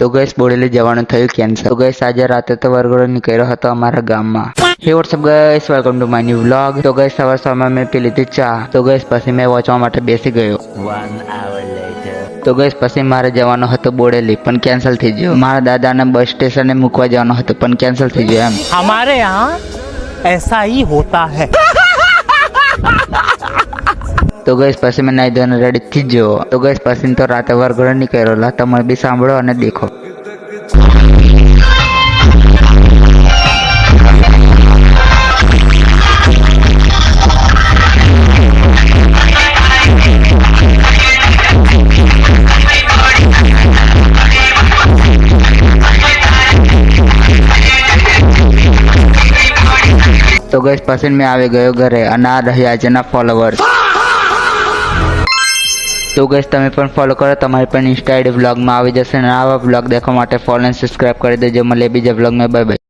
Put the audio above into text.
તો ગઈસ બોડેલી જવાનું થયું કેન્સલ. તો ગઈસ આજે રાતે તો વરઘોડો નીકળ્યો હતો અમારા ગામમાં. હે WhatsApp guys, welcome to my new vlog. તો ગઈસ સવારમાં મેં પી લીધી ચા. તો ગઈસ પછી મેં વાંચવા માટે બેસી ગયો. 1 hour later. તો ગઈસ પછી મારે જવાનો હતો બોડેલી પણ કેન્સલ થઈ ગયો. મારા દાદાને બસ સ્ટેશને મૂકવા જવાનો હતો પણ કેન્સલ થઈ ગયો એમ. हमारे यहाँ ऐसा ही होता है. તો ગઈસ પછી મેં નાઈ ધોઈને રેડી થઈ ગયો. તો ગઈસ પછી તો રાતે વરઘોડો નીકળેલો. તમે બી સાંભળો અને દેખો. તો ગઈસ પછી મેં આવી ગયો ઘરે અને આ રહ્યા આજના ફોલોવર્સ. તો ગઈસ તમે પણ ફોલો કરો, તમારી પણ ઇન્સ્ટા આઈડી વ્લોગમાં આવી જશે અને આવા વ્લોગ દેખવા માટે ફોલો અને સબસ્ક્રાઇબ કરી દેજો. મળીએ બીજા વ્લોગમાં. Bye bye.